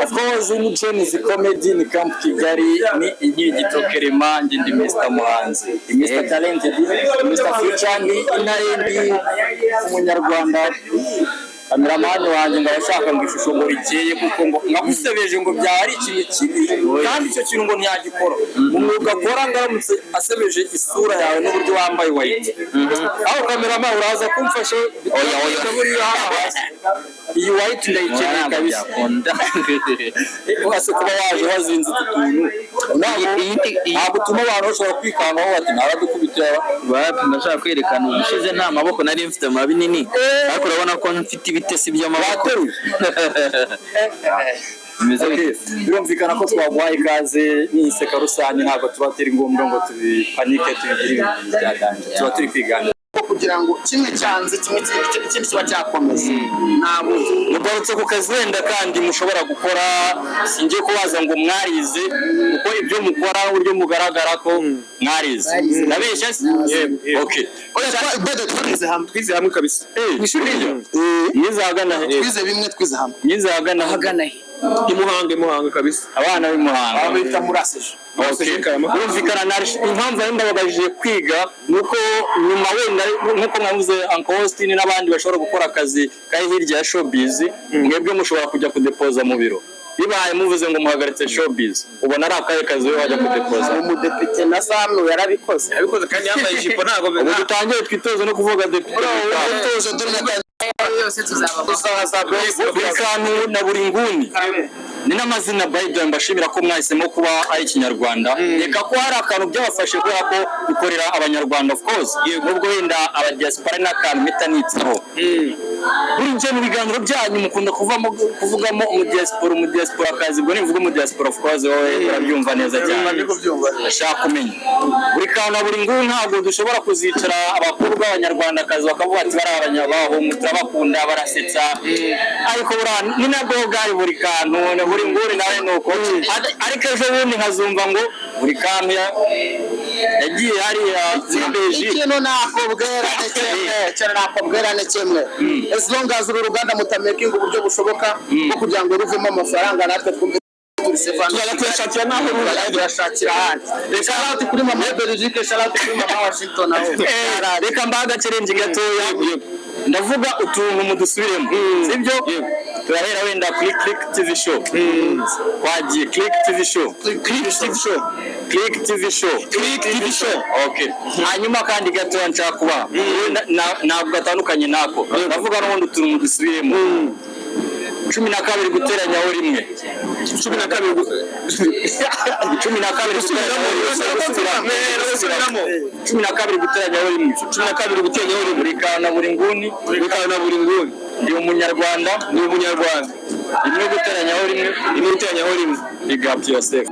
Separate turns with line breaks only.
Of course ni James Comedy ni Camp Kigali ni Inkigito Clement ndi Mr Muhanzi Mr Talented Mr Future ni inarendi umunyarwanda kameramani wanjye ngabashaka ngo ishusho ngo rikeye kuko ngo ngamusebeje ngo byari ikintu kibi kandi icyo kintu ngo ntiyagikora umwuga akora ngaramutse asebeje isura yawe n'uburyo wambaye white aho kameramani uraza kumfasha oya iyi white ndayikeneye kabisa wase kuba waje wazinze utuntu ntabwo tuma abantu bashobora kwikanga bati naradukubitira
bapi ndashaka kwerekana ubushize nta maboko nari mfite mabi nini ariko urabona ko mfite ibitesi by'amaboko
birumvikana ko twaguhaye ikaze n'iseka rusange ntabwo tuba turi ngombwa ngo tubipanike tubigire ibintu byaganje tuba turi kwiganira
kugira ngo kimwe cyanze kimwe ikindi kiba cyakomeza nabo
mugarutse ku kazi wenda kandi mushobora gukora singiye kubaza ngo mwarize kuko ibyo mukora uburyo mugaragara ko mwarize nabeshya okay
twize hamwe kabisa
ishuri ryo yizagana
hagana he
Imuhanga kabisa abana b'imuhanga
abita murasije
urumvikana na impamvu yenda bagajije kwiga nuko nyuma wenda nkuko mwavuze Uncle Austin n'abandi bashobora gukora akazi kari hirya ya showbiz mwebwe mushobora kujya kudepoza mu biro bibaye muvuze ngo muhagaritse showbiz ubona ari akaye kazi we wajya kudepoza
umudepite na Sanu yarabikoze
kandi yambaye ijipo ntago
ubu dutangiye twitoze no kuvuga depite
yose tuzaba
buri na buri nguni ni n'amazina Biden mbashimira ko mwahisemo kuba ari Kinyarwanda reka ko hari akantu byabafashe kubera ko bikorera abanyarwanda of course nubwo wenda aba diaspora n'akantu metanitseho buri nje mu biganiro byanyu mukunda kuvugamo umudiaspora kazi bwo nivuga umudiaspora of course wowe urabyumva neza cyane ashaka kumenya buri kantu buri nguni ntabwo dushobora kuzicara abakuru b'abanyarwanda kazi bakavuga ati bari abanyabaho mutrabakunda barasetsa ariko ni nabwo bwari buri kantu buri nguri nawe nuko ariko ejo bundi nkazumva ngo buri kantu yagiye hariya zibeji
ikintu nakobwera nekemwe as long as uru ruganda mutamaking uburyo bushoboka bwo kugira ngo ruvemo amafaranga natwe twumve
turashakira naho
turashakira handi reka kuri mama Belgique shalati kuri mama Washington aho
reka mbaga challenge gatoya ndavuga utuntu mudusubiremo sibyo turahera wenda kuri Click TV show kwagiye Click TV show okay hanyuma kandi gatoya nshaka kuba ntabwo gatandukanye nako ndavuga n'ubundi utuntu mudusubiremo 12 guteranyaho rimwe 12 guteranyaho rimwe buri kana buri nguni ndi umunyarwanda rimwe guteranyaho rimwe big up yourself.